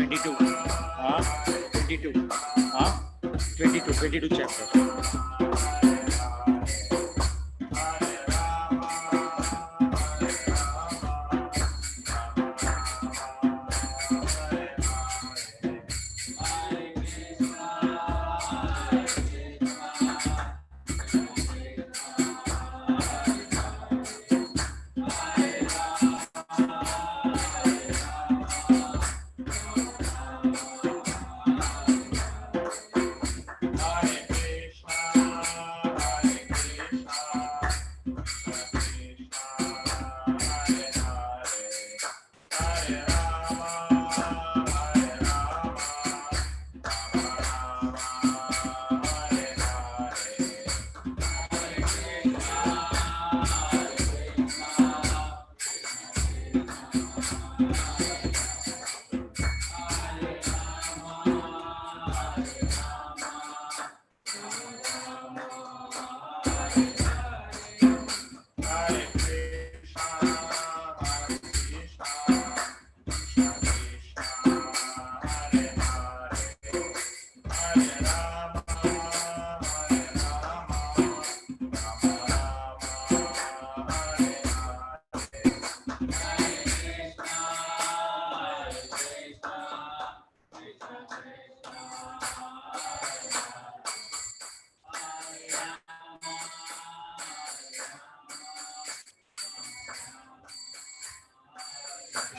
22 22 chapter.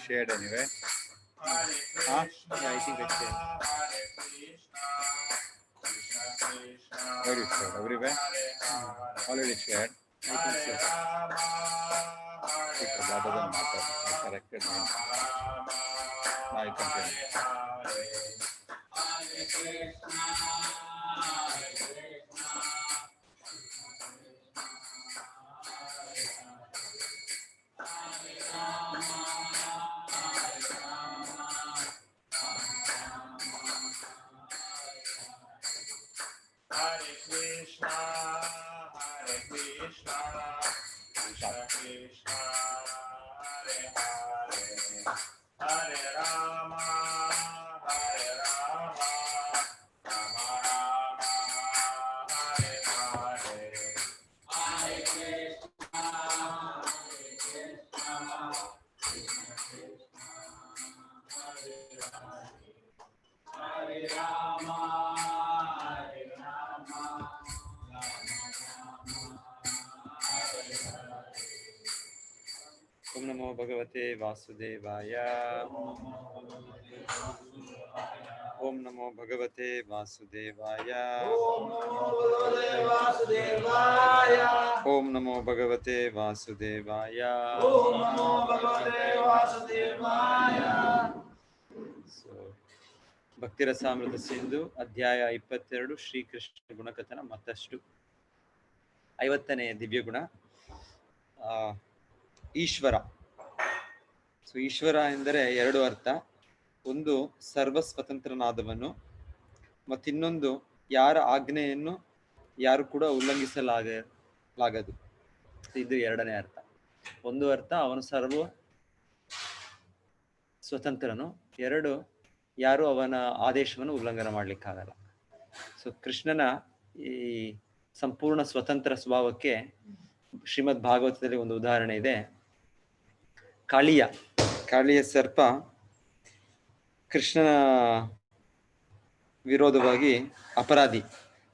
Shared anyway. Yeah, I think it's shared. Where is shared? Everywhere? Already shared. I think so. Because that doesn't matter. I corrected me. Now I continue. Om Namo Bhagavate Vasudevaya. Om Namo Bhagavate Vasudevaya. Om Namo Bhagavate Vasudevaya. Om Namo Bhagavate Vasudevaya. So, ಭಕ್ತಿರಸಾಮೃತ Sindhu ಅಧ್ಯಾಯ 22 ಶ್ರೀಕೃಷ್ಣ ಗುಣಕಥನ ಮತ್ತಷ್ಟು 50ನೇ ದಿವ್ಯ ಗುಣ Ishwara. So Ishwara ಎಂದರೆ ಎರಡು ಅರ್ಥ. ಒಂದು ಸರ್ವ ಸ್ವತಂತ್ರನಾದವನು, ಮತ್ತಿನ್ನೊಂದು ಯಾರ ಆಜ್ಞೆಯನ್ನು ಯಾರು ಕೂಡ ಉಲ್ಲಂಘಿಸಲಾಗದು. ಇದು ಎರಡನೇ ಅರ್ಥ. ಒಂದು ಅರ್ಥ ಅವನು ಸರ್ವ ಸ್ವತಂತ್ರನು, ಎರಡು ಯಾರು ಅವನ ಆದೇಶವನ್ನು ಉಲ್ಲಂಘನೆ ಮಾಡ್ಲಿಕ್ಕಾಗಲ್ಲ. ಸೊ ಕೃಷ್ಣನ ಈ ಸಂಪೂರ್ಣ ಸ್ವತಂತ್ರ ಸ್ವಭಾವಕ್ಕೆ ಶ್ರೀಮದ್ ಭಾಗವತದಲ್ಲಿ ಒಂದು ಉದಾಹರಣೆ ಇದೆ. ಕಾಳಿಯ ಸರ್ಪ ಕೃಷ್ಣನ ವಿರೋಧವಾಗಿ ಅಪರಾಧಿ.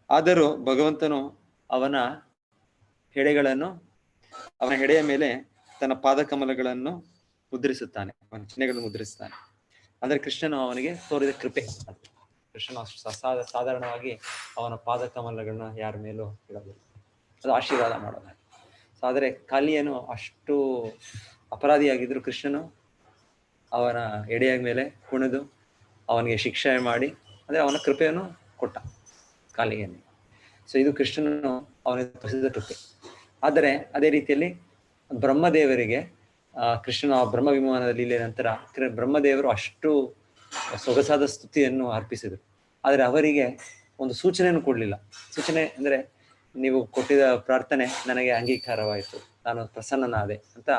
ಆದರೂ ಭಗವಂತನು ಅವನ ಹೆಡೆಯ ಮೇಲೆ ತನ್ನ ಪಾದಕಮಲಗಳನ್ನು ಮುದ್ರಿಸುತ್ತಾನೆ, ಅವನ ಚಿಹ್ನೆಗಳನ್ನು ಮುದ್ರಿಸುತ್ತಾನೆ. ಅಂದ್ರೆ ಕೃಷ್ಣನು ಅವನಿಗೆ ತೋರಿದ ಕೃಪೆ. ಕೃಷ್ಣನು ಸಾಧಾರಣವಾಗಿ ಅವನ ಪಾದಕಮಲಗಳನ್ನ ಯಾರ ಮೇಲೂ ಇಡೋದಿಲ್ಲ, ಅದು ಆಶೀರ್ವಾದ ಮಾಡೋದು. ಸೊ ಆದರೆ ಕಾಳಿಯನು ಅಷ್ಟು ಅಪರಾಧಿಯಾಗಿದ್ರು ಕೃಷ್ಣನು ಅವನ ಎಡೆಯ ಮೇಲೆ ಕುಣಿದು ಅವನಿಗೆ ಶಿಕ್ಷೆ ಮಾಡಿ, ಅಂದರೆ ಅವನ ಕೃಪೆಯನ್ನು ಕೊಟ್ಟ ಕಾಳಿಯನ್ನು. ಸೊ ಇದು ಕೃಷ್ಣನು ಅವನಿಗೆ ತೋರಿಸಿದ ಕೃಪೆ. ಆದರೆ ಅದೇ ರೀತಿಯಲ್ಲಿ ಬ್ರಹ್ಮದೇವರಿಗೆ ಕೃಷ್ಣನ ಬ್ರಹ್ಮ ವಿಮಾನದ ಲೀಲೆ ನಂತರ ಬ್ರಹ್ಮದೇವರು ಅಷ್ಟು ಸೊಗಸಾದ ಸ್ತುತಿಯನ್ನು ಅರ್ಪಿಸಿದರು. ಆದರೆ ಅವರಿಗೆ ಒಂದು ಸೂಚನೆಯನ್ನು ಕೊಡಲಿಲ್ಲ. ಸೂಚನೆ ಅಂದರೆ, ನೀವು ಕೊಟ್ಟಿದ ಪ್ರಾರ್ಥನೆ ನನಗೆ ಅಂಗೀಕಾರವಾಯಿತು, ನಾನು ಪ್ರಸನ್ನನಾದೆ ಅಂತ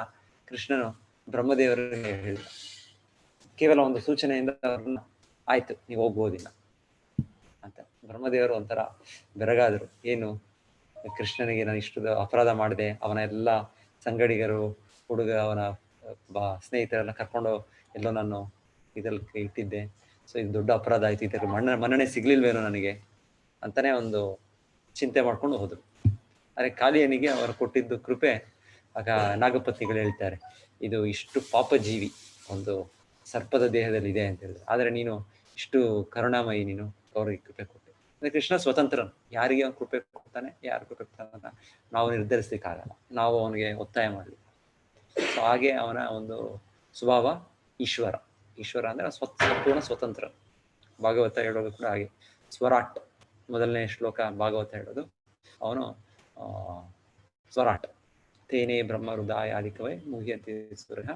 ಕೃಷ್ಣನು ಬ್ರಹ್ಮದೇವರಿಗೆ ಹೇಳಿದ. ಕೇವಲ ಒಂದು ಸೂಚನೆಯಿಂದ ಅವರನ್ನು ಆಯ್ತು ನೀವು ಹೋಗ್ಬೋದಿಲ್ಲ ಅಂತ. ಬ್ರಹ್ಮದೇವರು ಒಂಥರ ಬೆರಗಾದರು. ಏನು ಕೃಷ್ಣನಿಗೆ ನಾನು ಇಷ್ಟು ಅಪರಾಧ ಮಾಡಿದೆ, ಅವನ ಎಲ್ಲ ಸಂಗಡಿಗರು ಅವನ ಸ್ನೇಹಿತರೆಲ್ಲ ಕರ್ಕೊಂಡು ಎಲ್ಲೋ ನಾನು ಇದ್ರಲ್ಲಿ ಇಟ್ಟಿದ್ದೆ, ಸೊ ಇದು ದೊಡ್ಡ ಅಪರಾಧ ಆಯ್ತು, ಇದರ ಮನ್ನಣೆ ಸಿಗ್ಲಿಲ್ವೇನೋ ನನಗೆ ಅಂತಾನೆ ಒಂದು ಚಿಂತೆ ಮಾಡ್ಕೊಂಡು ಹೋದ್ರು. ಆದರೆ ಕಾಳಿಯನಿಗೆ ಅವರು ಕೊಟ್ಟಿದ್ದು ಕೃಪೆ. ಆಗ ನಾಗಪತ್ನಿಗಳು ಹೇಳ್ತಾರೆ, ಇದು ಇಷ್ಟು ಪಾಪ ಜೀವಿ ಒಂದು ಸರ್ಪದ ದೇಹದಲ್ಲಿ ಇದೆ ಅಂತ ಹೇಳಿದ್ರು, ಆದರೆ ನೀನು ಇಷ್ಟು ಕರುಣಾಮಯಿ, ನೀನು ಅವ್ರಿಗೆ ಕೃಪೆ ಕೊಟ್ಟೆ. ಅಂದ್ರೆ ಕೃಷ್ಣ ಸ್ವತಂತ್ರನು, ಯಾರಿಗೆ ಅವನು ಕೃಪೆ ಕೊಡ್ತಾನೆ, ಯಾರು ಕೃಪೆ ಕೊಡ್ತಾನೆ ಅಂತ ನಾವು ನಿರ್ಧರಿಸ್ಲಿಕ್ಕಾಗಲ್ಲ, ನಾವು ಅವನಿಗೆ ಒತ್ತಾಯ ಮಾಡಲಿ. ಸೊ ಹಾಗೆ ಅವನ ಒಂದು ಸ್ವಭಾವ ಈಶ್ವರ ಅಂದ್ರೆ ಸಂಪೂರ್ಣ ಸ್ವತಂತ್ರ. ಭಾಗವತ ಹೇಳೋದು ಕೂಡ ಹಾಗೆ, ಸ್ವರಾಟ್ ಮೊದಲನೇ ಶ್ಲೋಕ ಭಾಗವತ ಹೇಳೋದು, ಅವನು ಸ್ವರಾಟ್. ತೇನೇ ಬ್ರಹ್ಮ ಹೃದಯ ಆದಿಕವೇ ಮುಹ್ಯಂತಿ ಸ್ವರಃ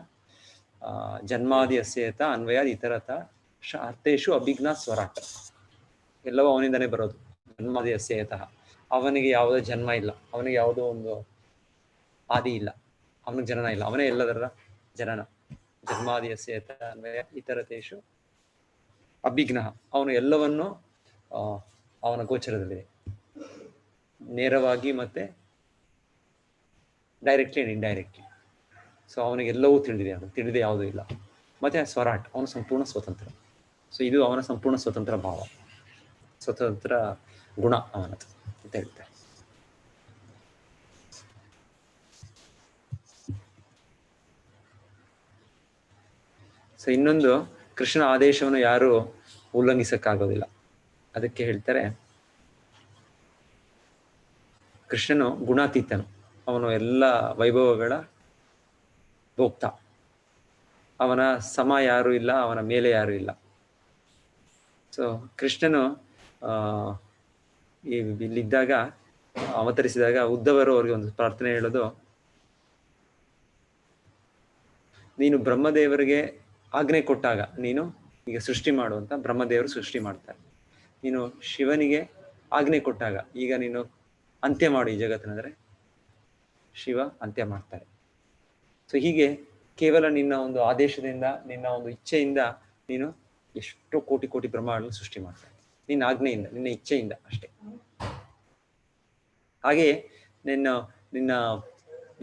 ಜನ್ಮಾದಿ ಅಸ್ಯೇತ ಅನ್ವಯಾದ ಇತರತ ಅರ್ಥೇಶು ಅಭಿಜ್ಞ ಸ್ವರಾಟ್. ಎಲ್ಲವೂ ಅವನಿಂದನೇ ಬರೋದು. ಜನ್ಮಾದಿ ಅಸ್ಯೇತಃ, ಅವನಿಗೆ ಯಾವುದೋ ಜನ್ಮ ಇಲ್ಲ, ಅವನಿಗೆ ಯಾವುದೋ ಒಂದು ಆದಿ ಇಲ್ಲ, ಅವನಿಗೆ ಜನನ ಇಲ್ಲ, ಅವನೇ ಎಲ್ಲದರ ಜನನ. ಜನ್ಮಾದಿ ಅಸ್ಯೇತ ಅನ್ವಯ ಇತರತೇಶು ಅಭಿಜ್ಞ, ಅವನು ಎಲ್ಲವನ್ನು ಅವನ ಗೋಚರದಲ್ಲಿದೆ, ನೇರವಾಗಿ ಮತ್ತೆ ಡೈರೆಕ್ಟ್ಲಿ ಅಂಡ್ ಇಂಡೈರೆಕ್ಟ್ಲಿ. ಸೊ ಅವನಿಗೆ ಎಲ್ಲವೂ ತಿಳಿದಿದೆ, ಅವನು ತಿಳಿದೇ ಯಾವುದೂ ಇಲ್ಲ. ಮತ್ತೆ ಸ್ವರಾಟ್, ಅವನು ಸಂಪೂರ್ಣ ಸ್ವತಂತ್ರ. ಸೊ ಇದು ಅವನ ಸಂಪೂರ್ಣ ಸ್ವತಂತ್ರ ಭಾವ, ಸ್ವತಂತ್ರ ಗುಣ ಅವನದು ಅಂತ ಹೇಳ್ತಾರೆ. ಸೊ ಇನ್ನೊಂದು, ಕೃಷ್ಣನ ಆದೇಶವನ್ನು ಯಾರು ಉಲ್ಲಂಘಿಸಕ್ಕಾಗೋದಿಲ್ಲ. ಅದಕ್ಕೆ ಹೇಳ್ತಾರೆ, ಕೃಷ್ಣನು ಗುಣಾತೀತನು, ಅವನು ಎಲ್ಲ ವೈಭವಗಳ ಭೋಕ್ತ, ಅವನ ಸಮ ಯಾರು ಇಲ್ಲ, ಅವನ ಮೇಲೆ ಯಾರು ಇಲ್ಲ. ಸೊ ಕೃಷ್ಣನು ಇಲ್ಲಿದ್ದಾಗ, ಅವತರಿಸಿದಾಗ ಉದ್ಧವರು ಅವ್ರಿಗೆ ಒಂದು ಪ್ರಾರ್ಥನೆ ಹೇಳೋದು, ನೀನು ಬ್ರಹ್ಮದೇವರಿಗೆ ಆಜ್ಞೆ ಕೊಟ್ಟಾಗ, ನೀನು ಈಗ ಸೃಷ್ಟಿ ಮಾಡುವಂತ ಬ್ರಹ್ಮದೇವರು ಸೃಷ್ಟಿ ಮಾಡ್ತಾರೆ, ನೀನು ಶಿವನಿಗೆ ಆಜ್ಞೆ ಕೊಟ್ಟಾಗ ಈಗ ನೀನು ಅಂತ್ಯ ಮಾಡು ಈ ಜಗತ್ತಿನಂದ್ರೆ ಶಿವ ಅಂತ್ಯ ಮಾಡ್ತಾರೆ. ಸೊ ಹೀಗೆ ಕೇವಲ ನಿನ್ನ ಒಂದು ಆದೇಶದಿಂದ, ನಿನ್ನ ಒಂದು ಇಚ್ಛೆಯಿಂದ ನೀನು ಎಷ್ಟೋ ಕೋಟಿ ಕೋಟಿ ಬ್ರಹ್ಮಾಂಡಗಳನ್ನು ಸೃಷ್ಟಿ ಮಾಡ್ತಾರೆ, ನಿನ್ನ ಆಜ್ಞೆಯಿಂದ, ನಿನ್ನ ಇಚ್ಛೆಯಿಂದ ಅಷ್ಟೇ. ಹಾಗೆಯೇ ನಿನ್ನ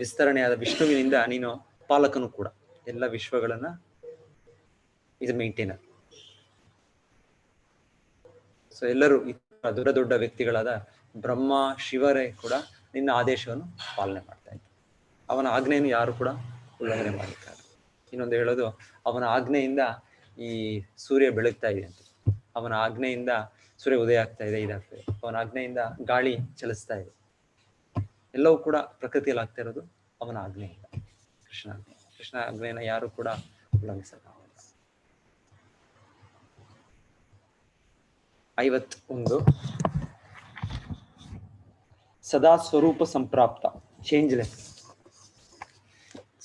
ವಿಸ್ತರಣೆಯಾದ ವಿಷ್ಣುವಿನಿಂದ ನೀನು ಪಾಲಕನು ಕೂಡ, ಎಲ್ಲ ವಿಶ್ವಗಳನ್ನ ಇದು ಮೇಂಟೈನರ್. ಸೊ ಎಲ್ಲರೂ ದೊಡ್ಡ ದೊಡ್ಡ ವ್ಯಕ್ತಿಗಳಾದ ಬ್ರಹ್ಮ ಶಿವರೇ ಕೂಡ ನಿನ್ನ ಆದೇಶವನ್ನು ಪಾಲನೆ ಮಾಡ್ತಾ ಇದ್ದಾರೆ. ಅವನ ಆಜ್ಞೆಯನ್ನು ಯಾರು ಕೂಡ ಉಲ್ಲಂಘನೆ ಮಾಡಲಿಕ್ಕಾಗಲ್ಲ. ಇನ್ನೊಂದು ಹೇಳೋದು, ಅವನ ಆಜ್ಞೆಯಿಂದ ಈ ಸೂರ್ಯ ಬೆಳಗ್ತಾ ಇದೆ ಅಂತ, ಅವನ ಆಜ್ಞೆಯಿಂದ ಸೂರ್ಯ ಉದಯ ಆಗ್ತಾ ಇದೆ, ಇದಾಗ್ತದೆ, ಅವನ ಆಜ್ಞೆಯಿಂದ ಗಾಳಿ ಚಲಿಸ್ತಾ ಇದೆ, ಎಲ್ಲವೂ ಕೂಡ ಪ್ರಕೃತಿಯಲ್ಲಿ ಆಗ್ತಾ ಇರೋದು ಅವನ ಆಜ್ಞೆಯಿಂದ. ಕೃಷ್ಣ ಆಜ್ಞೆಯನ್ನು ಯಾರು ಕೂಡ ಉಲ್ಲಂಘಿಸಕ್ಕಾಗಲ್ಲ. 51 ಸದಾ ಸ್ವರೂಪ ಸಂಪ್ರಾಪ್ತ, ಚೇಂಜ್ಲೆಸ್.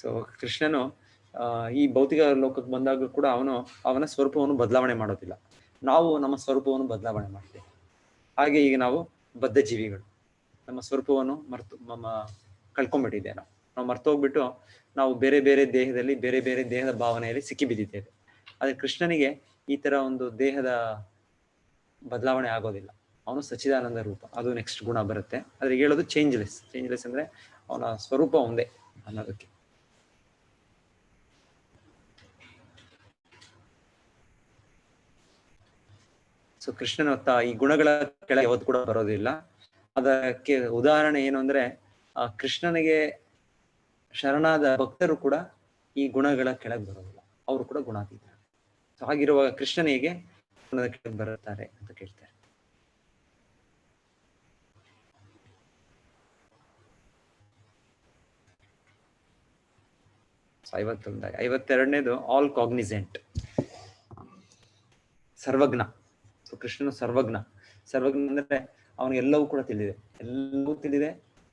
ಸೊ ಕೃಷ್ಣನು ಈ ಭೌತಿಕ ಲೋಕಕ್ಕೆ ಬಂದಾಗ ಕೂಡ ಅವನ ಸ್ವರೂಪವನ್ನು ಬದಲಾವಣೆ ಮಾಡೋದಿಲ್ಲ, ನಾವು ನಮ್ಮ ಸ್ವರೂಪವನ್ನು ಬದಲಾವಣೆ ಮಾಡ್ತೇವೆ. ಹಾಗೆ ಈಗ ನಾವು ಬದ್ಧ ಜೀವಿಗಳು, ನಮ್ಮ ಸ್ವರೂಪವನ್ನು ಕಳ್ಕೊಂಡ್ಬಿಟ್ಟಿದ್ದೇವೆ. ನಾವು ಮರ್ತೋಗ್ಬಿಟ್ಟು ನಾವು ಬೇರೆ ಬೇರೆ ದೇಹದಲ್ಲಿ, ಬೇರೆ ಬೇರೆ ದೇಹದ ಭಾವನೆಯಲ್ಲಿ ಸಿಕ್ಕಿ ಬಿದ್ದಿದ್ದೇವೆ. ಆದ್ರೆ ಕೃಷ್ಣನಿಗೆ ಈ ತರ ಒಂದು ದೇಹದ ಬದಲಾವಣೆ ಆಗೋದಿಲ್ಲ, ಅವನು ಸಚ್ಚಿದಾನಂದ ರೂಪ, ಅದು ನೆಕ್ಸ್ಟ್ ಗುಣ ಬರುತ್ತೆ. ಆದ್ರೆ ಹೇಳೋದು ಚೇಂಜ್ಲೆಸ್ ಅಂದ್ರೆ ಅವನ ಸ್ವರೂಪ ಒಂದೇ ಅನ್ನೋದಕ್ಕೆ. ಸೊ ಕೃಷ್ಣನ ಈ ಗುಣಗಳ ಕೆಳಗೆ ಯಾವತ್ತು ಕೂಡ ಬರೋದಿಲ್ಲ. ಅದಕ್ಕೆ ಉದಾಹರಣೆ ಏನು ಅಂದ್ರೆ, ಕೃಷ್ಣನಿಗೆ ಶರಣಾದ ಭಕ್ತರು ಕೂಡ ಈ ಗುಣಗಳ ಕೆಳಗೆ ಬರೋದಿಲ್ಲ, ಅವರು ಕೂಡ ಗುಣಾತೀತ. ಸೊ ಹಾಗಿರುವಾಗ ಕೃಷ್ಣನಿಗೆ ಗುಣದ ಕೆಳಗೆ ಬರುತ್ತಾರೆ ಅಂತ ಕೇಳ್ತಾರೆ. ಸೊ 52ನೇದು ಆಲ್ ಕಾಗ್ನಿಸೆಂಟ್, ಸರ್ವಜ್ಞ. ಸೊ ಕೃಷ್ಣನು ಸರ್ವಜ್ಞ ಅಂದ್ರೆ ಅವನಿಗೆ ಎಲ್ಲವೂ ಕೂಡ ತಿಳಿದಿದೆ, ಎಲ್ಲವೂ ತಿಳಿದಿದೆ,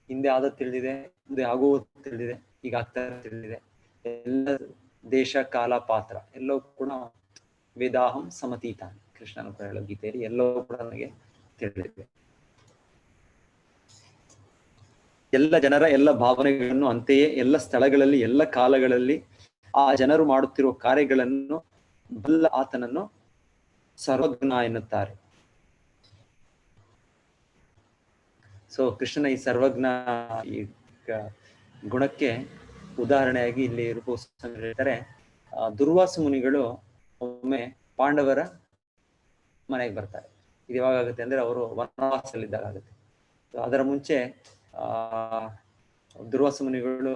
ಹಿಂದೆ ಆದದ್ದು ತಿಳಿದಿದೆ, ಮುಂದೆ ಆಗುವುದು ತಿಳಿದಿದೆ, ಈಗ ಆಗ್ತಾ ತಿಳಿದಿದೆ, ಎಲ್ಲ ದೇಶ ಕಾಲ ಪಾತ್ರ ಎಲ್ಲವೂ ಕೂಡ ವೇದಾಹಂ ಸಮತೀತ. ಕೃಷ್ಣನ ಹೇಳೋ ಗೀತೆಯಲ್ಲಿ ಎಲ್ಲವೂ ಕೂಡ ನನಗೆ ತಿಳಿದಿದೆ. ಎಲ್ಲ ಜನರ ಎಲ್ಲ ಭಾವನೆಗಳನ್ನು, ಅಂತೆಯೇ ಎಲ್ಲ ಸ್ಥಳಗಳಲ್ಲಿ, ಎಲ್ಲ ಕಾಲಗಳಲ್ಲಿ ಆ ಜನರು ಮಾಡುತ್ತಿರುವ ಕಾರ್ಯಗಳನ್ನು ಬಲ್ಲ ಆತನನ್ನು ಸರ್ವಜ್ಞ ಎನ್ನುತ್ತಾರೆ. ಸೊ ಕೃಷ್ಣನ ಈ ಸರ್ವಜ್ಞ ಈ ಗುಣಕ್ಕೆ ಉದಾಹರಣೆಯಾಗಿ ಇಲ್ಲಿ ರೂಪಗೋಸ್ವಾಮಿ ಹೇಳ್ತಾರೆ, ದುರ್ವಾಸ ಮುನಿಗಳು ಒಮ್ಮೆ ಪಾಂಡವರ ಮನೆಗೆ ಬರ್ತಾರೆ. ಇದು ಯಾವಾಗ ಆಗುತ್ತೆ ಅಂದ್ರೆ ಅವರು ವನವಾಸದಲ್ಲಿದ್ದಾಗ ಆಗುತ್ತೆ. ಅದರ ಮುಂಚೆ ದುರ್ವಾಸ ಮುನಿಗಳು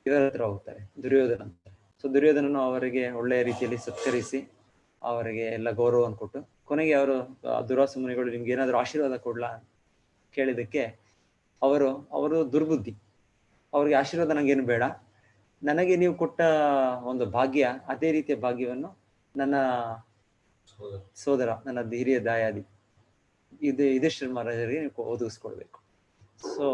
ಇವರ ಹತ್ರ ಹೋಗ್ತಾರೆ, ದುರ್ಯೋಧನ ಅಂತ. ಸೊ ದುರ್ಯೋಧನನು ಅವರಿಗೆ ಒಳ್ಳೆಯ ರೀತಿಯಲ್ಲಿ ಸತ್ಕರಿಸಿ ಅವರಿಗೆ ಎಲ್ಲ ಗೌರವವನ್ನು ಕೊಟ್ಟು, ಕೊನೆಗೆ ಅವರು ದುರ್ವಾಸ ಮುನಿಗಳು ನಿಮ್ಗೆ ಏನಾದ್ರು ಆಶೀರ್ವಾದ ಕೊಡ್ಲಾ ಕೇಳಿದಕ್ಕೆ ಅವರು ದುರ್ಬುದ್ಧಿ, ಅವ್ರಿಗೆ ಆಶೀರ್ವಾದ ನಂಗೇನು ಬೇಡ, ನನಗೆ ನೀವು ಕೊಟ್ಟ ಒಂದು ಭಾಗ್ಯ, ಅದೇ ರೀತಿಯ ಭಾಗ್ಯವನ್ನು ನನ್ನ ಸೋದರ, ನನ್ನ ಹಿರಿಯ ದಾಯಾದಿ ಯುಧಿಷ್ಠಿರ ಮಹಾರಾಜರಿಗೆ ನೀವು ಒದಗಿಸ್ಕೊಡ್ಬೇಕು. ಸೊ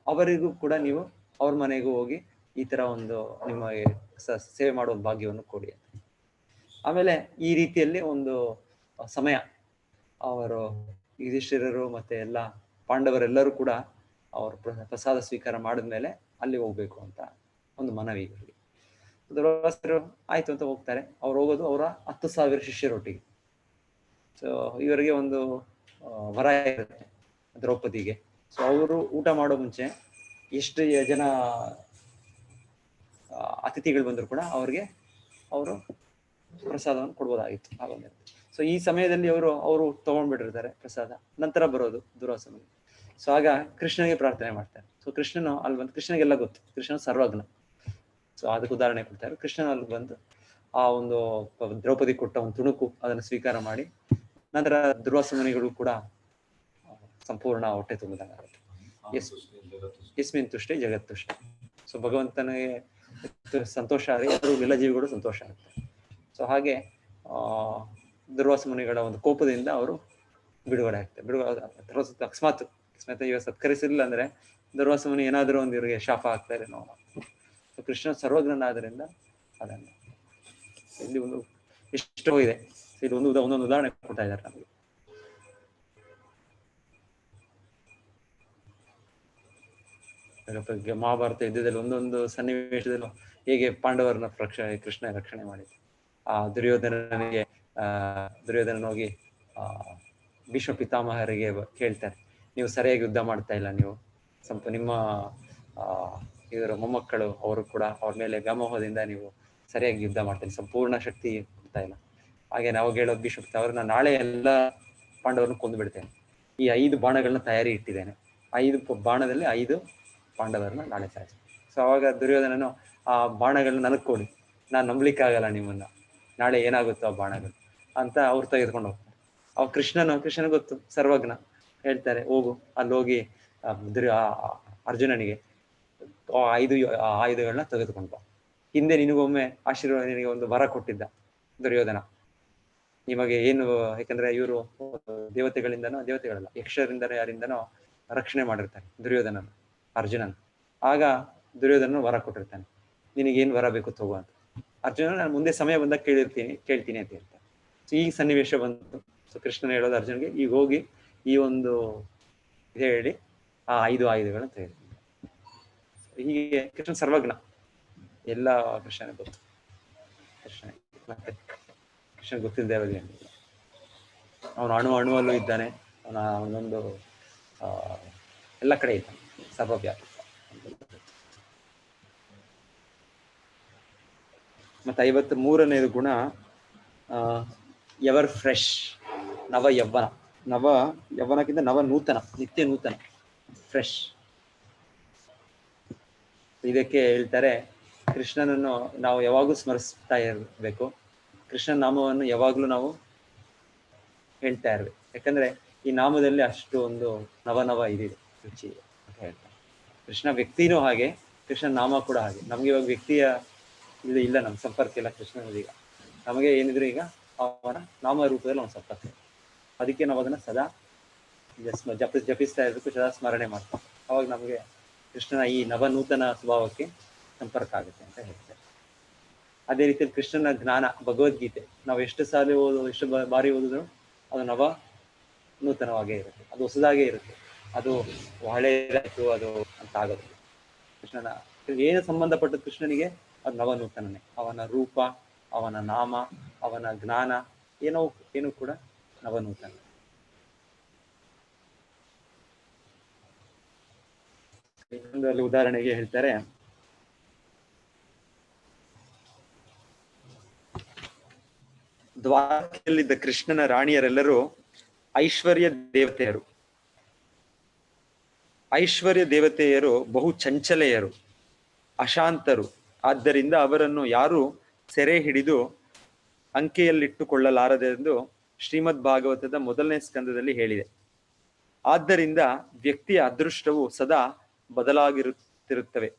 ಅವರಿಗೂ ಕೂಡ ನೀವು ಅವ್ರ ಮನೆಗೂ ಹೋಗಿ ಈ ತರ ಒಂದು ನಿಮಗೆ ಸೇವೆ ಮಾಡುವ ಭಾಗ್ಯವನ್ನು ಕೊಡಿ ಅಂತ. ಆಮೇಲೆ ಈ ರೀತಿಯಲ್ಲಿ ಒಂದು ಸಮಯ ಅವರು ಯುಧಿಷ್ಠಿರರು ಮತ್ತೆ ಎಲ್ಲ ಪಾಂಡವರೆಲ್ಲರೂ ಕೂಡ ಅವರು ಪ್ರಸಾದ ಸ್ವೀಕಾರ ಮಾಡಿದ್ಮೇಲೆ ಅಲ್ಲಿ ಹೋಗ್ಬೇಕು ಅಂತ ಒಂದು ಮನವಿ ಇವರಿಗೆ. ದುರ್ವಾಸರು ಆಯ್ತು ಅಂತ ಹೋಗ್ತಾರೆ. ಅವ್ರು ಹೋಗೋದು ಅವರ 10,000 ಶಿಷ್ಯರೊಟ್ಟಿಗೆ. ಸೊ ಇವರಿಗೆ ಒಂದು ವರ ಇರುತ್ತೆ ದ್ರೌಪದಿಗೆ. ಸೊ ಅವರು ಊಟ ಮಾಡೋ ಮುಂಚೆ ಎಷ್ಟು ಜನ ಅತಿಥಿಗಳು ಬಂದ್ರು ಕೂಡ ಅವ್ರಿಗೆ ಅವರು ಪ್ರಸಾದವನ್ನು ಕೊಡ್ಬೋದಾಗಿತ್ತು ಆವಾಗ. ಸೊ ಈ ಸಮಯದಲ್ಲಿ ಅವರು ತಗೊಂಡ್ಬಿಟ್ಟಿರ್ತಾರೆ ಪ್ರಸಾದ. ನಂತರ ಬರೋದು ದುರ್ವಾಸ ಮುನಿ. ಸೊ ಆಗ ಕೃಷ್ಣನಿಗೆ ಪ್ರಾರ್ಥನೆ ಮಾಡ್ತಾರೆ. ಸೊ ಕೃಷ್ಣನು ಅಲ್ಲಿ ಬಂದು, ಕೃಷ್ಣನಿಗೆಲ್ಲ ಗೊತ್ತು, ಕೃಷ್ಣ ಸರ್ವಜ್ಞ. ಸೊ ಅದಕ್ಕೆ ಉದಾಹರಣೆ ಕೊಡ್ತಾರೆ. ಕೃಷ್ಣನ ಅಲ್ಲಿ ಬಂದು ಆ ಒಂದು ದ್ರೌಪದಿ ಕೊಟ್ಟ ಒಂದು ತುಣುಕು ಅದನ್ನು ಸ್ವೀಕಾರ ಮಾಡಿ, ನಂತರ ದುರ್ವಾಸ ಮುನಿಗಳು ಕೂಡ ಸಂಪೂರ್ಣ ಹೊಟ್ಟೆ ತುಂಬಿದಂಗಾಗುತ್ತೆ. ಯಸ್ಮಿನ್ ತುಷ್ಟೇ ಜಗತ್ತುಷ್ಟೇ. ಸೊ ಭಗವಂತನಿಗೆ ಸಂತೋಷ ಆದರೆ ಎಲ್ಲ ಜೀವಿಗಳು ಸಂತೋಷ ಆಗುತ್ತೆ. ಸೊ ಹಾಗೆ ದುರ್ವಾಸ ಮುನಿಗಳ ಒಂದು ಕೋಪದಿಂದ ಅವರು ಬಿಡುಗಡೆ ಆಗ್ತಾರೆ. ಅಕಸ್ಮಾತ್ ಇವಾಗ ಸತ್ಕರಿಸಿರ್ಲಿಲ್ಲ ಅಂದ್ರೆ ದುರ್ವಾಸ ಮುನಿ ಏನಾದರೂ ಒಂದು ಇವರಿಗೆ ಶಾಪ ಆಗ್ತಾರೆ ನಾವು. ಸೊ ಕೃಷ್ಣ ಸರ್ವಜ್ಞನಾದ್ರಿಂದ ಅದನ್ನು ಇಲ್ಲಿ ಒಂದು ಎಷ್ಟೋ ಇದೆ. ಇಲ್ಲಿ ಒಂದೊಂದು ಉದಾಹರಣೆ ಕೊಡ್ತಾ ಇದ್ದಾರೆ ನಮಗೆ. ಮಹಾಭಾರತ ಯುದ್ಧದಲ್ಲಿ ಒಂದೊಂದು ಸನ್ನಿವೇಶದಲ್ಲೂ ಹೇಗೆ ಪಾಂಡವರನ್ನ ಕೃಷ್ಣ ರಕ್ಷಣೆ ಮಾಡಿದ್ರು. ದುರ್ಯೋಧನನ ಹೋಗಿ ಭೀಷ್ಮ ಪಿತಾಮಹರಿಗೆ ಕೇಳ್ತಾರೆ, ನೀವು ಸರಿಯಾಗಿ ಯುದ್ಧ ಮಾಡ್ತಾ ಇಲ್ಲ, ನೀವು ನಿಮ್ಮ ಇವರ ಮೊಮ್ಮಕ್ಕಳು ಅವರು ಕೂಡ ಅವ್ರ ಮೇಲೆ ವ್ಯಾಮೋಹದಿಂದ ನೀವು ಸರಿಯಾಗಿ ಯುದ್ಧ ಮಾಡ್ತೀನಿ, ಸಂಪೂರ್ಣ ಶಕ್ತಿ ಕೊಡ್ತಾ ಇಲ್ಲ. ಹಾಗೆ ನಾವು ಹೇಳೋದು ಭೀಷ್ಮ ಪಿತಾಮಹರನ್ನ, ನಾಳೆ ಎಲ್ಲ ಪಾಂಡವರನ್ನ ಕೊಂದು ಬಿಡ್ತೇನೆ, ಈ 5 ಬಾಣಗಳನ್ನ ತಯಾರಿ ಇಟ್ಟಿದ್ದೇನೆ, 5 ಬಾಣದಲ್ಲಿ 5 ಪಾಂಡವರನ್ನ ನಾಳೆ ಸಾಯಿಸ್ತೀನಿ. ಸೊ ಅವಾಗ ದುರ್ಯೋಧನನು, ಆ ಬಾಣಗಳನ್ನ ನನಗೆ ಕೊಡಿ, ನಾನು ನಂಬಲಿಕ್ಕಾಗಲ್ಲ ನಿಮ್ಮನ್ನ, ನಾಳೆ ಏನಾಗುತ್ತೋ ಆ ಬಾಣಗಳು ಅಂತ ಅವ್ರು ತೆಗೆದುಕೊಂಡು ಹೋಗ್ತಾರೆ. ಅವ್ ಕೃಷ್ಣನ ಗೊತ್ತು, ಸರ್ವಜ್ಞ, ಹೇಳ್ತಾರೆ ಹೋಗು, ಅಲ್ಲಿ ಹೋಗಿ ಅರ್ಜುನನಿಗೆ 5 ಆಯುಧಗಳನ್ನ ತೆಗೆದುಕೊಂಡು ಬಾ. ಹಿಂದೆ ನಿನಗೊಮ್ಮೆ ನಿನಗೆ ಒಂದು ವರ ಕೊಟ್ಟಿದ್ದ ದುರ್ಯೋಧನ, ನಿಮಗೆ ಏನು, ಯಾಕಂದ್ರೆ ಇವರು ದೇವತೆಗಳಲ್ಲ, ಯಕ್ಷರಿಂದನೋ ಯಾರಿಂದನೋ ರಕ್ಷಣೆ ಮಾಡಿರ್ತಾರೆ ದುರ್ಯೋಧನನ, ಅರ್ಜುನನ್. ಆಗ ದುರ್ಯೋಧನ ವರ ಕೊಟ್ಟಿರ್ತಾನೆ, ನಿನಗೇನು ವರ ಬೇಕು ತಗೋ ಅಂತ. ಅರ್ಜುನ, ನಾನು ಮುಂದೆ ಸಮಯ ಬಂದಾಗ ಕೇಳ್ತೀನಿ ಅಂತ ಹೇಳ್ತಾರೆ. ಸೊ ಈ ಸನ್ನಿವೇಶ ಬಂತು. ಸೊ ಕೃಷ್ಣನ ಹೇಳೋದು ಅರ್ಜುನ್ಗೆ, ಈಗ ಹೋಗಿ ಈ ಒಂದು ಹೇಳಿ ಆ 5 ಆಯುಧಗಳನ್ನ ತೆಗೆದುಕೊಂಡು. ಹೀಗೆ ಕೃಷ್ಣ ಸರ್ವಜ್ಞ, ಎಲ್ಲ ಕೃಷ್ಣನ ಗೊತ್ತು. ಕೃಷ್ಣ ಗೊತ್ತಿಲ್ಲದೆ ಇರೋದೇನಿಲ್ಲ. ಅವನು ಅಣುವಲ್ಲೂ ಇದ್ದಾನೆ, ಅವನ ಒಂದೊಂದು ಎಲ್ಲ ಕಡೆ ಇದ್ದಾನೆ, ಸರ್ವವ್ಯಾಪಿ. ಮತ್ತೆ 53ನೇದು ಗುಣ ಎವರ್ ಫ್ರೆಶ್, ನವ ಯವ್ವನಕ್ಕಿಂತ ನವ ನೂತನ, ನಿತ್ಯ ನೂತನ, ಫ್ರೆಶ್. ಇದಕ್ಕೆ ಹೇಳ್ತಾರೆ, ಕೃಷ್ಣನನ್ನು ನಾವು ಯಾವಾಗೂ ಸ್ಮರಿಸ್ತಾ ಇರಬೇಕು, ಕೃಷ್ಣನ ನಾಮವನ್ನು ಯಾವಾಗ್ಲೂ ನಾವು ಹೇಳ್ತಾ ಇರ್ಬೇಕು. ಯಾಕಂದ್ರೆ ಈ ನಾಮದಲ್ಲಿ ಅಷ್ಟು ಒಂದು ನವ ಇದಿದೆ, ರುಚಿ ಇದೆ ಅಂತ ಹೇಳ್ತಾರೆ. ಕೃಷ್ಣ ವ್ಯಕ್ತಿನೂ ಹಾಗೆ, ಕೃಷ್ಣನ ನಾಮ ಕೂಡ ಹಾಗೆ. ನಮ್ಗೆ ಇವಾಗ ವ್ಯಕ್ತಿಯ ಇಲ್ಲ ನಮ್ಮ ಸಂಪರ್ಕ ಇಲ್ಲ ಕೃಷ್ಣನದೀಗ. ನಮಗೆ ಏನಿದ್ರು ಈಗ ಅವನ ನಾಮ ರೂಪದಲ್ಲಿ ಅವನ ಸಂಪರ್ಕ. ಅದಕ್ಕೆ ನಾವು ಅದನ್ನ ಸದಾ ಜಪಿಸ್ತಾ ಇರಬೇಕು, ಸದಾ ಸ್ಮರಣೆ ಮಾಡ್ತಾ. ಅವಾಗ ನಮಗೆ ಕೃಷ್ಣನ ಈ ನೂತನ ಸ್ವಭಾವಕ್ಕೆ ಸಂಪರ್ಕ ಆಗುತ್ತೆ ಅಂತ ಹೇಳ್ತಾರೆ. ಅದೇ ರೀತಿಯಲ್ಲಿ ಕೃಷ್ಣನ ಜ್ಞಾನ, ಭಗವದ್ಗೀತೆ ನಾವು ಎಷ್ಟು ಬಾರಿ ಓದಿದ್ರು ಅದು ನೂತನವಾಗೇ ಇರುತ್ತೆ, ಅದು ಹೊಸದಾಗೇ ಇರುತ್ತೆ, ಅದು ಹಳೆಯದಾಯ್ತು ಅದು ಅಂತ ಆಗೋದು. ಕೃಷ್ಣನ ಏನು ಸಂಬಂಧಪಟ್ಟ ಕೃಷ್ಣನಿಗೆ ಅದು ನೂತನನೇ. ಅವನ ರೂಪ, ಅವನ ನಾಮ, ಅವನ ಜ್ಞಾನ, ಏನು ಕೂಡ ನವನೂತನ. ಇನ್ನೊಂದರಲ್ಲಿ ಉದಾಹರಣೆಗೆ ಹೇಳ್ತಾರೆ, ದ್ವಾರಕೆಯಲ್ಲಿದ್ದ ಕೃಷ್ಣನ ರಾಣಿಯರೆಲ್ಲರೂ ಐಶ್ವರ್ಯ ದೇವತೆಯರು. ಐಶ್ವರ್ಯ ದೇವತೆಯರು ಬಹು ಚಂಚಲೆಯರು, ಅಶಾಂತರು. ಆದ್ದರಿಂದ ಅವರನ್ನು ಯಾರು ಸೆರೆ ಹಿಡಿದು ಅಂಕೆಯಲ್ಲಿಟ್ಟುಕೊಳ್ಳಲಾರದೆಂದು ಶ್ರೀಮದ್ ಭಾಗವತದ 1ನೇ ಸ್ಕಂದದಲ್ಲಿ ಹೇಳಿದೆ. ಆದ್ದರಿಂದ ವ್ಯಕ್ತಿಯ ಅದೃಷ್ಟವು ಸದಾ ಬದಲಾಗಿರುತ್ತಿರುತ್ತವೆ.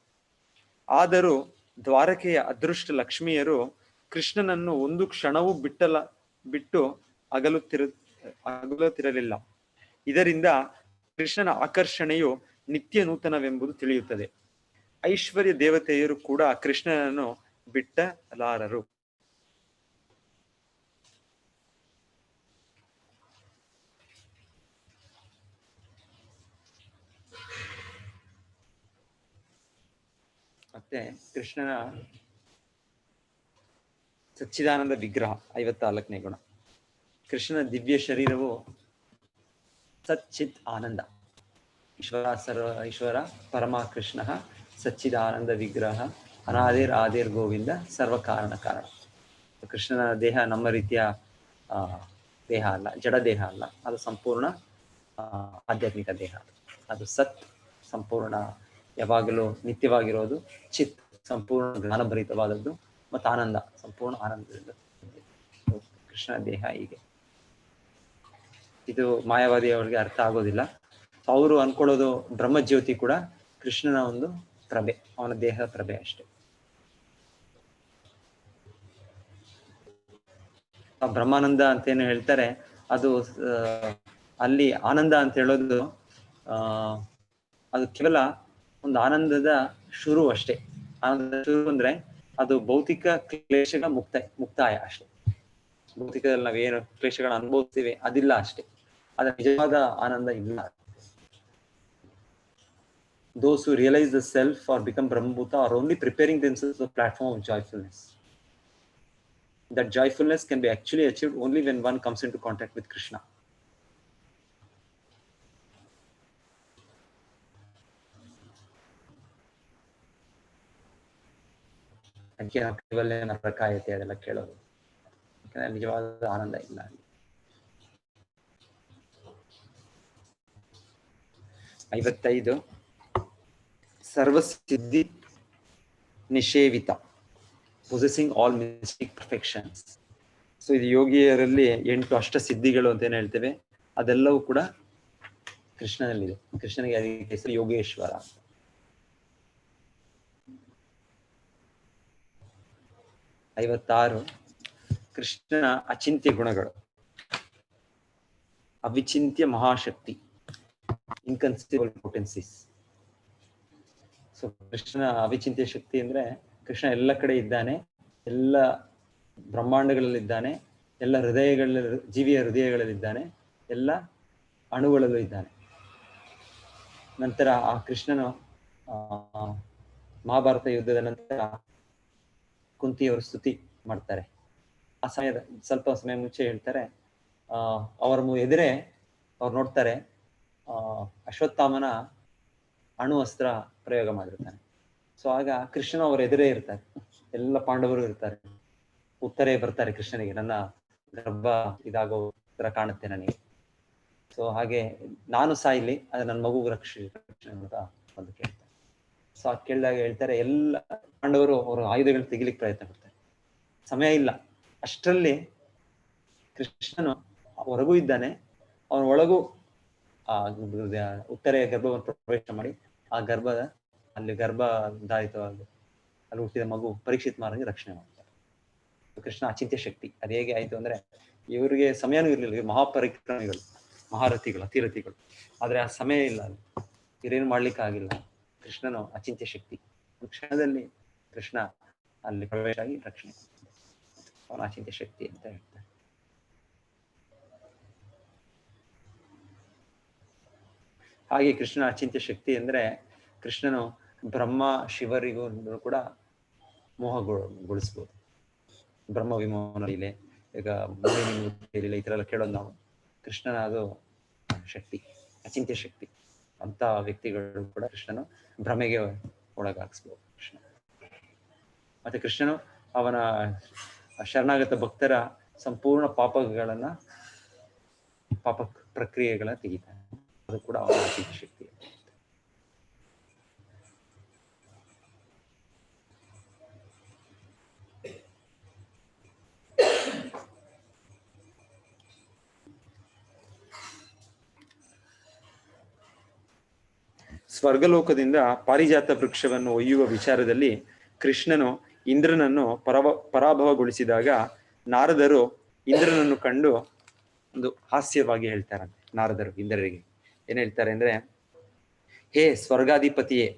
ಆದರೂ ದ್ವಾರಕೆಯ ಅದೃಷ್ಟ ಲಕ್ಷ್ಮಿಯರು ಕೃಷ್ಣನನ್ನು ಒಂದು ಕ್ಷಣವೂ ಬಿಟ್ಟು ಅಗಲುತ್ತಿರಲಿಲ್ಲ. ಇದರಿಂದ ಕೃಷ್ಣನ ಆಕರ್ಷಣೆಯು ನಿತ್ಯ ನೂತನವೆಂಬುದು ತಿಳಿಯುತ್ತದೆ. ಐಶ್ವರ್ಯ ದೇವತೆಯರು ಕೂಡ ಕೃಷ್ಣನನ್ನು ಬಿಟ್ಟಲಾರರು. ಮತ್ತೆ ಕೃಷ್ಣನ ಸಚ್ಚಿದಾನಂದ ವಿಗ್ರಹ 54ನೇ ಗುಣ. ಕೃಷ್ಣನ ದಿವ್ಯ ಶರೀರವು ಸಚ್ಚಿತ್ ಆನಂದ. ಈಶ್ವರ ಪರಮ ಕೃಷ್ಣ ಸಚ್ಚಿದಾನಂದ ವಿಗ್ರಹ ಅನಾದಿರ್ ಗೋವಿಂದ ಸರ್ವ ಕಾರಣ. ಕೃಷ್ಣನ ದೇಹ ನಮ್ಮ ರೀತಿಯ ದೇಹ ಅಲ್ಲ, ಜಡ ದೇಹ ಅಲ್ಲ. ಅದು ಸಂಪೂರ್ಣ ಆಧ್ಯಾತ್ಮಿಕ ದೇಹ. ಅದು ಸತ್, ಸಂಪೂರ್ಣ ಯಾವಾಗಲೂ ನಿತ್ಯವಾಗಿರೋದು. ಚಿತ್, ಸಂಪೂರ್ಣ ಜ್ಞಾನಭರಿತವಾದದ್ದು. ಮತ್ತು ಆನಂದ, ಸಂಪೂರ್ಣ ಆನಂದದಿಂದ ಕೃಷ್ಣ ದೇಹ ಹೀಗೆ. ಇದು ಮಾಯಾವಾದಿಯವರಿಗೆ ಅರ್ಥ ಆಗೋದಿಲ್ಲ. ಅವರು ಅನ್ಕೊಳ್ಳೋದು ಬ್ರಹ್ಮಜ್ಯೋತಿ ಕೂಡ ಕೃಷ್ಣನ ಒಂದು ಪ್ರಭೆ, ಅವನ ದೇಹ ಪ್ರಭೆ ಅಷ್ಟೆ. ಬ್ರಹ್ಮಾನಂದ ಅಂತೇನು ಹೇಳ್ತಾರೆ, ಅದು ಅಲ್ಲಿ ಆನಂದ ಅಂತ ಹೇಳೋದು ಅದು ಕೇವಲ ಒಂದು ಆನಂದದ ಶುರು ಅಷ್ಟೇ. ಆನಂದದ ಶುರು ಅಂದ್ರೆ ಅದು ಭೌತಿಕ ಕ್ಲೇಶಗಳ ಮುಕ್ತಾಯ ಅಷ್ಟೇ. ಭೌತಿಕದಲ್ಲಿ ನಾವೇನು ಕ್ಲೇಶಗಳನ್ನ ಅನುಭವಿಸ್ತೀವಿ ಅದಿಲ್ಲ ಅಷ್ಟೇ. ಆದ್ರೆ ನಿಜವಾದ ಆನಂದ ಇಲ್ಲ. Those who realize the self or become Brahmabhuta are only preparing themselves for the platform of joyfulness. That joyfulness can be actually achieved only when one comes into contact with Krishna. ಅದಕ್ಕೆ ಕೈವಲ್ಯ ನರಕಾಯತೆ ಅದೆಲ್ಲ ಕೇಳೋದು. ಯಾಕಂದ್ರೆ ನಿಜವಾದ ಆನಂದ ಇಲ್ಲ. 55 ಸರ್ವಸಿದ್ಧಿ ನಿಷೇವಿತ, possessing all mistake perfections. So ಇದು ಯೋಗಿಯರಲ್ಲಿ 8 ಅಷ್ಟಸಿದ್ಧಿಗಳು ಅಂತ ಏನು ಹೇಳ್ತೇವೆ, ಅದೆಲ್ಲವೂ ಕೂಡ ಕೃಷ್ಣನಲ್ಲಿದೆ. ಕೃಷ್ಣನಿಗೆ ಅದಕ್ಕೆ ಹೆಸರು ಯೋಗೇಶ್ವರ. 56 ಕೃಷ್ಣನ ಅಚಿಂತ್ಯ ಗುಣಗಳು. ಅವಿಚಿಂತ್ಯ ಮಹಾಶಕ್ತಿ, ಇನ್ಕನ್ಸಿಬಲ್ ಪೊಟೆನ್ಸೀಸ್. ಸೊ ಕೃಷ್ಣನ ಅವಿಚಿಂತ್ಯ ಶಕ್ತಿ ಅಂದ್ರೆ ಕೃಷ್ಣ ಎಲ್ಲ ಕಡೆ ಇದ್ದಾನೆ, ಎಲ್ಲ ಬ್ರಹ್ಮಾಂಡಗಳಲ್ಲಿದ್ದಾನೆ, ಎಲ್ಲ ಜೀವಿಯ ಹೃದಯಗಳಲ್ಲಿದ್ದಾನೆ, ಎಲ್ಲ ಅಣುಗಳಲ್ಲೂ ಇದ್ದಾನೆ. ನಂತರ ಆ ಕೃಷ್ಣನು ಮಹಾಭಾರತ ಯುದ್ಧದ ನಂತರ ಕುಂತಿಯವರು ಸ್ತುತಿ ಮಾಡ್ತಾರೆ. ಆ ಸಮಯದ ಸ್ವಲ್ಪ ಸಮಯ ಮುಂಚೆ ಹೇಳ್ತಾರೆ, ಅವರ ಎದುರೇ ಅವ್ರು ನೋಡ್ತಾರೆ ಅಶ್ವತ್ಥಾಮನ ಅಣು ಅಸ್ತ್ರ ಪ್ರಯೋಗ ಮಾಡಿರ್ತಾನೆ. ಸೊ ಆಗ ಕೃಷ್ಣ ಅವರ ಎದುರೇ ಇರ್ತಾರೆ, ಎಲ್ಲ ಪಾಂಡವರು ಇರ್ತಾರೆ. ಉತ್ತರೇ ಬರ್ತಾರೆ ಕೃಷ್ಣನಿಗೆ, ನನ್ನ ಗರ್ಭ ಇದಾಗೋ ತರ ಕಾಣುತ್ತೆ ನನಗೆ. ಸೊ ಹಾಗೆ ನಾನು ಸಾಯ್ಲಿ, ಅದು ನನ್ನ ಮಗುಗೆ ರಕ್ಷಣೆ ಅಂತ ಒಂದು ಕೇಳ್ತಾರೆ. ಸೊ ಆ ಕೇಳಿದಾಗ ಹೇಳ್ತಾರೆ, ಎಲ್ಲ ಪಾಂಡವರು ಅವರು ಆಯುಧಗಳನ್ನ ತೆಗಿಲಿಕ್ಕೆ ಪ್ರಯತ್ನ ಪಡ್ತಾರೆ. ಸಮಯ ಇಲ್ಲ. ಅಷ್ಟರಲ್ಲಿ ಕೃಷ್ಣನು ಹೊರಗೂ ಇದ್ದಾನೆ, ಅವನ ಒಳಗೂ ಆ ಉತ್ತರೆಯ ಗರ್ಭವನ್ನು ಪ್ರವೇಶ ಮಾಡಿ ಆ ಗರ್ಭಧಾರಿತವಾಗಿ ಅಲ್ಲಿ ಹುಟ್ಟಿದ ಮಗು ಪರೀಕ್ಷಿತ್ ಮಾರ್ಗ ರಕ್ಷಣೆ ಮಾಡ್ತಾರೆ. ಕೃಷ್ಣ ಅಚಿಂತ್ಯ ಶಕ್ತಿ. ಅದು ಹೇಗೆ ಆಯ್ತು ಅಂದ್ರೆ, ಇವರಿಗೆ ಸಮಯನೂ ಇರಲಿಲ್ಲ. ಮಹಾಪರಿಕ್ರಮಿಗಳು, ಮಹಾರಥಿಗಳು, ಅತಿರಥಿಗಳು. ಆದ್ರೆ ಆ ಸಮಯ ಇಲ್ಲ, ಅಲ್ಲಿ ಇವರೇನು ಮಾಡ್ಲಿಕ್ಕೆ ಆಗಿಲ್ಲ. ಕೃಷ್ಣನು ಅಚಿಂತ್ಯ ಶಕ್ತಿ. ಕ್ಷಣದಲ್ಲಿ ಕೃಷ್ಣ ಅಲ್ಲಿ ಪ್ರವೇಶ ಆಗಿ ರಕ್ಷಣೆ, ಅವನ ಅಚಿಂತ್ಯ ಶಕ್ತಿ ಅಂತ ಹೇಳ್ತಾರೆ. ಹಾಗೆ ಕೃಷ್ಣನ ಅಚಿಂತ್ಯ ಶಕ್ತಿ ಅಂದ್ರೆ ಕೃಷ್ಣನು ಬ್ರಹ್ಮ ಶಿವರಿಗೂ ಕೂಡ ಮೋಹಗೊಳಿಸ್ಬೋದು. ಬ್ರಹ್ಮ ವಿಮೋಹನ ಲೀಲೆ, ಈಗ ಮುಗಿಲಿಲ್ಲ ಈ ತರ ಎಲ್ಲ ಕೇಳೋದು ನಾವು. ಕೃಷ್ಣನ ಅದು ಶಕ್ತಿ, ಅಚಿಂತ್ಯ ಶಕ್ತಿ. ಅಂತ ವ್ಯಕ್ತಿಗಳು ಕೂಡ ಕೃಷ್ಣನು ಭ್ರಮೆಗೆ ಒಳಗಾಗಿಸ್ಬೋದು ಕೃಷ್ಣ. ಮತ್ತೆ ಕೃಷ್ಣನು ಅವನ ಶರಣಾಗತ ಭಕ್ತರ ಸಂಪೂರ್ಣ ಪಾಪ ಪ್ರಕ್ರಿಯೆಗಳನ್ನ ತೆಗಿತಾನೆ. ಅದು ಕೂಡ ಅವನ ಅಚಿಂತ್ಯ ಶಕ್ತಿ. ಸ್ವರ್ಗಲೋಕದಿಂದ ಪಾರಿಜಾತ ವೃಕ್ಷವನ್ನು ಒಯ್ಯುವ ವಿಚಾರದಲ್ಲಿ ಕೃಷ್ಣನು ಇಂದ್ರನನ್ನು ಪರಾಭವಗೊಳಿಸಿದಾಗ ನಾರದರು ಇಂದ್ರನನ್ನು ಕಂಡು ಒಂದು ಹಾಸ್ಯವಾಗಿ ಹೇಳ್ತಾರಂತೆ. ನಾರದರು ಇಂದ್ರರಿಗೆ ಏನ್ ಹೇಳ್ತಾರೆ ಅಂದ್ರೆ, ಹೇ ಸ್ವರ್ಗಾಧಿಪತಿಯೇ,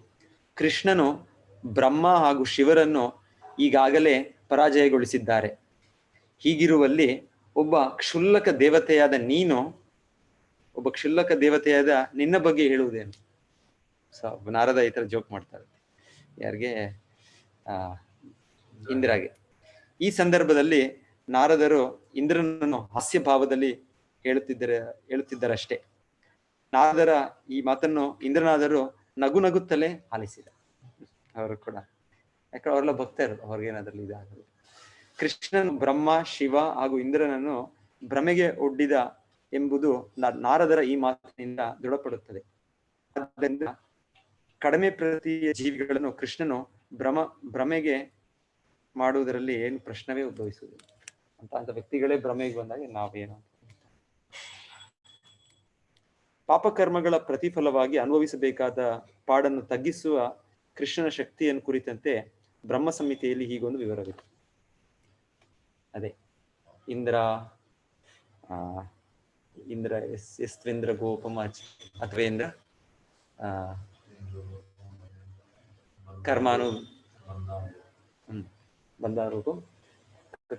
ಕೃಷ್ಣನು ಬ್ರಹ್ಮ ಹಾಗೂ ಶಿವರನ್ನು ಈಗಾಗಲೇ ಪರಾಜಯಗೊಳಿಸಿದ್ದಾರೆ. ಹೀಗಿರುವಲ್ಲಿ ಒಬ್ಬ ಕ್ಷುಲ್ಲಕ ದೇವತೆಯಾದ ನಿನ್ನ ಬಗ್ಗೆ ಹೇಳುವುದೇನು? ನಾರದ ಈ ತರ ಜೋಕ್ ಮಾಡ್ತಾರೆ ಯಾರಿಗೆ? ಇಂದ್ರಾಗೆ. ಈ ಸಂದರ್ಭದಲ್ಲಿ ನಾರದರು ಇಂದ್ರನನ್ನು ಹಾಸ್ಯ ಭಾವದಲ್ಲಿ ಹೇಳುತ್ತಿದ್ದರಷ್ಟೇ. ನಾರದರ ಈ ಮಾತನ್ನು ಇಂದ್ರನಾದರೂ ನಗು ನಗುತ್ತಲೇ ಆಲಿಸಿದ. ಅವರು ಕೂಡ ಯಾಕಂದ್ರೆ ಅವರೆಲ್ಲ ಭಕ್ತರು, ಅವ್ರಿಗೇನಾದ್ರಲ್ಲಿ ಇದಾಗಲ್ಲ. ಕೃಷ್ಣನು ಬ್ರಹ್ಮ, ಶಿವ ಹಾಗೂ ಇಂದ್ರನನ್ನು ಭ್ರಮೆಗೆ ಒಡ್ಡಿದ ಎಂಬುದು ನಾರದರ ಈ ಮಾತಿನಿಂದ ದೃಢಪಡುತ್ತದೆ. ಆದ್ದರಿಂದ ಕಡಿಮೆ ಪ್ರತಿಯ ಜೀವಿಗಳನ್ನು ಕೃಷ್ಣನು ಭ್ರಮೆಗೆ ಮಾಡುವುದರಲ್ಲಿ ಏನು ಪ್ರಶ್ನವೇ ಉದ್ಭವಿಸುವುದಿಲ್ಲ. ಅಂತ ವ್ಯಕ್ತಿಗಳೇ ಭ್ರಮೆಗೆ ಬಂದಾಗ ನಾವೇನು? ಪಾಪಕರ್ಮಗಳ ಪ್ರತಿಫಲವಾಗಿ ಅನುಭವಿಸಬೇಕಾದ ಪಾಡನ್ನು ತಗ್ಗಿಸುವ ಕೃಷ್ಣನ ಶಕ್ತಿಯನ್ನು ಕುರಿತಂತೆ ಬ್ರಹ್ಮ ಸಂಹಿತೆಯಲ್ಲಿ ಹೀಗೊಂದು ವಿವರವಿದೆ. ಅದೇ ಇಂದ್ರ ಎಸ್ತ್ವೇಂದ್ರ ಗೋಪಮಾಚ ಅಥವೇಂದ್ರ ಕರ್ಮಾನು ಬಂದಾರೂಪಂ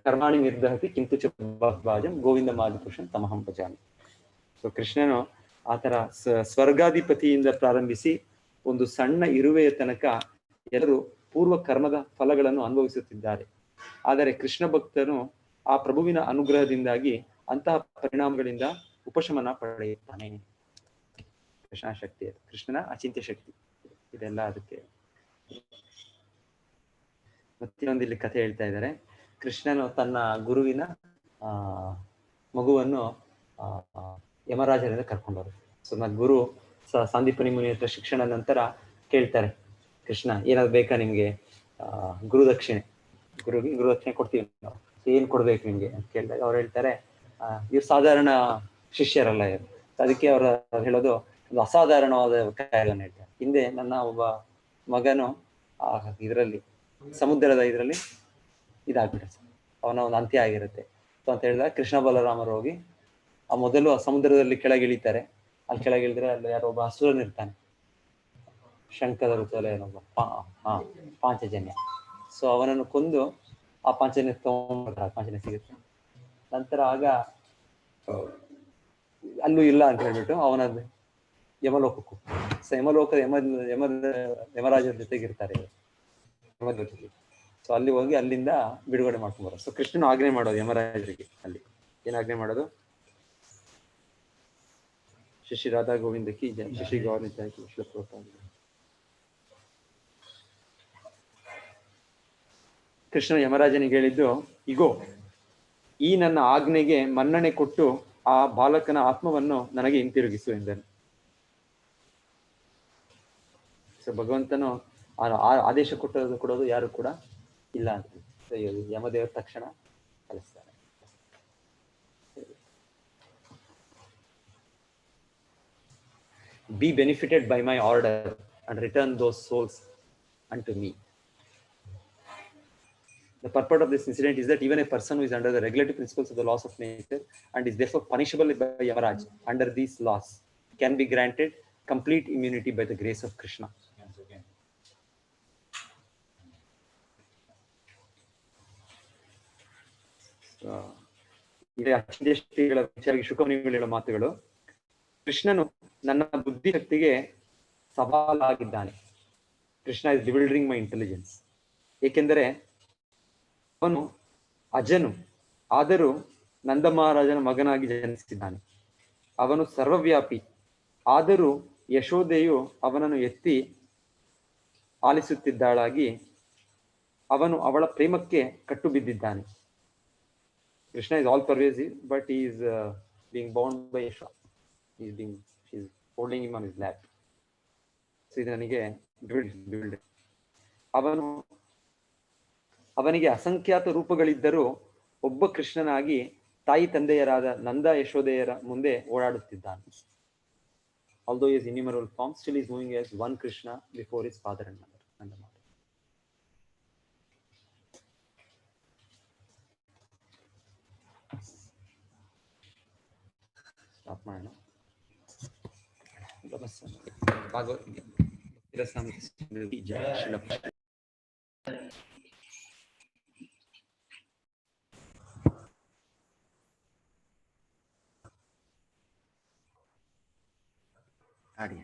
ಕರ್ಮಾಣಿ ನಿರ್ದಹತಿ ಕಿಂತು ಚ ಭಾಜಂ ಗೋವಿಂದ ಮಾದಿಪುರುಷಂ ತಮಹಂ ಭಜಾಮಿ. ಸೊ ಕೃಷ್ಣನು ಆತರ ಸ್ವರ್ಗಾಧಿಪತಿಯಿಂದ ಪ್ರಾರಂಭಿಸಿ ಒಂದು ಸಣ್ಣ ಇರುವೆಯ ತನಕ ಎಲ್ಲರೂ ಪೂರ್ವ ಕರ್ಮದ ಫಲಗಳನ್ನು ಅನುಭವಿಸುತ್ತಿದ್ದಾರೆ. ಆದರೆ ಕೃಷ್ಣ ಭಕ್ತನು ಆ ಪ್ರಭುವಿನ ಅನುಗ್ರಹದಿಂದಾಗಿ ಅಂತಹ ಪರಿಣಾಮಗಳಿಂದ ಉಪಶಮನ ಪಡೆಯುತ್ತಾನೆ. ಕೃಷ್ಣ ಶಕ್ತಿ, ಅದು ಕೃಷ್ಣನ ಅಚಿಂತ್ಯ ಶಕ್ತಿ. ಇದೆಲ್ಲ ಅದಕ್ಕೆ. ಮತ್ತೊಂದು ಇಲ್ಲಿ ಕಥೆ ಹೇಳ್ತಾ ಇದ್ದಾರೆ. ಕೃಷ್ಣನು ತನ್ನ ಗುರುವಿನ ಮಗುವನ್ನು ಯಮರಾಜರಿಂದ ಕರ್ಕೊಂಡವರು. ಸೊ ನನ್ನ ಗುರು ಸಾಂದೀಪನಿ ಮುನಿ ಹತ್ರ ಶಿಕ್ಷಣ ನಂತರ ಕೇಳ್ತಾರೆ, ಕೃಷ್ಣ ಏನಾದ್ರು ಬೇಕಾ ನಿಮ್ಗೆ ಗುರುದಕ್ಷಿಣೆ ಕೊಡ್ತೀವಿ ನಾವು, ಏನ್ ಕೊಡ್ಬೇಕು ನಿಮ್ಗೆ ಅಂತ ಕೇಳಿದಾಗ ಅವ್ರು ಹೇಳ್ತಾರೆ, ಇವ್ರು ಸಾಧಾರಣ ಶಿಷ್ಯರಲ್ಲ ಇವರು. ಅದಕ್ಕೆ ಅವ್ರು ಹೇಳೋದು ಒಂದು ಅಸಾಧಾರಣವಾದ ಕಾರ್ಯವನ್ನು ಹೇಳ್ತಾರೆ. ಹಿಂದೆ ನನ್ನ ಒಬ್ಬ ಮಗನು ಇದರಲ್ಲಿ ಸಮುದ್ರದ ಇದರಲ್ಲಿ ಇದಾಗ್ಬಿಡುತ್ತೆ, ಅವನ ಒಂದು ಅಂತ್ಯ ಆಗಿರುತ್ತೆ. ಸೊ ಅಂತ ಹೇಳಿದಾಗ ಕೃಷ್ಣ ಬಲರಾಮರು ಹೋಗಿ ಮೊದಲು ಆ ಸಮುದ್ರದಲ್ಲಿ ಕೆಳಗಿಳಿತಾರೆ. ಅಲ್ಲಿ ಕೆಳಗಿಳಿದ್ರೆ ಅಲ್ಲಿ ಯಾರೋ ಒಬ್ಬ ಅಸುರನಿರ್ತಾನೆ, ಶಂಕದ ರೂಪದಲ್ಲಿ ಏನೊಬ್ಬ ಪಾಂಚಜನ್ಯ. ಸೊ ಅವನನ್ನು ಕೊಂದು ಆ ಪಾಂಚಜನ್ಯ ಪಾಂಚಜನ್ಯ ಸಿಗುತ್ತೆ. ನಂತರ ಆಗ ಅಲ್ಲೂ ಇಲ್ಲ ಅಂತ ಹೇಳ್ಬಿಟ್ಟು ಅವನದ್ದು ಯಮಲೋಕಕ್ಕೂ. ಸೊ ಯಮಲೋಕದ ಯಮರಾಜರ ಜೊತೆಗಿರ್ತಾರೆ ಯಮದೂತರು. ಸೊ ಅಲ್ಲಿ ಹೋಗಿ ಅಲ್ಲಿಂದ ಬಿಡುಗಡೆ ಮಾಡ್ಕೊಂಡ್ಬರೋ. ಸೊ ಕೃಷ್ಣನು ಆಜ್ಞೆ ಮಾಡೋದು ಯಮರಾಜರಿಗೆ. ಅಲ್ಲಿ ಏನ್ ಆಜ್ಞೆ ಮಾಡೋದು? ಶಶಿ ರಾಧಾ ಗೋವಿಂದಕ್ಕೆ ಶಶಿ ಗೌರ್ನಿತಾಗಿ ಕೃಷ್ಣ ಯಮರಾಜನಿಗೆ ಹೇಳಿದ್ದು, ಇಗೋ ಈ ನನ್ನ ಆಜ್ಞೆಗೆ ಮನ್ನಣೆ ಕೊಟ್ಟು ಆ ಬಾಲಕನ ಆತ್ಮವನ್ನು ನನಗೆ ಹಿಂತಿರುಗಿಸು ಎಂದನು. ಸೊ ಭಗವಂತನು ಆದೇಶ ಕೊಡೋದು ಯಾರು ಕೂಡ ಇಲ್ಲ ಅಂತ ಯಮದೇವರ ತಕ್ಷಣ ಕಲಿಸ್ತಾರೆ. Be benefited by my order and return those souls unto me. The purport of this incident is that even a person who is under the regulative principles of the laws of nature and is therefore punishable by Yamaraj under these laws can be granted complete immunity by the grace of Krishna. ಶಕ್ತಿಗಳ ವಿಚಾರವಾಗಿ ಶುಕಮುನಿಗಳು ಹೇಳೋ ಮಾತುಗಳು. ಕೃಷ್ಣನು ನನ್ನ ಬುದ್ಧಿಶಕ್ತಿಗೆ ಸವಾಲಾಗಿದ್ದಾನೆ. Krishna is bewildering my intelligence. ಏಕೆಂದರೆ ಅವನು ಅಜನು ಆದರೂ ನಂದ ಮಹಾರಾಜನ ಮಗನಾಗಿ ಜನಿಸಿದ್ದಾನೆ. ಅವನು ಸರ್ವವ್ಯಾಪಿ. ಆದರೂ ಯಶೋದೆಯು ಅವನನ್ನು ಎತ್ತಿ ಆಲಿಸುತ್ತಿದ್ದಾಳಾಗಿ ಅವನು ಅವಳ ಪ್ರೇಮಕ್ಕೆ ಕಟ್ಟು ಬಿದ್ದಿದ್ದಾನೆ. Krishna is all pervasive, but he is being bound by Yashoda. She's holding him on his lap. So ಇದು ನನಗೆ ಅವನಿಗೆ ಅಸಂಖ್ಯಾತ ರೂಪಗಳಿದ್ದರೂ ಒಬ್ಬ ಕೃಷ್ಣನಾಗಿ ತಾಯಿ ತಂದೆಯರಾದ ನಂದ ಯಶೋದೆಯರ ಮುಂದೆ ಓಡಾಡುತ್ತಿದ್ದಾನೆ. Although he has innumerable forms, still he is moving as one Krishna before his father and mother. Stop ಮಾಡೋಣ. ಆಡಿ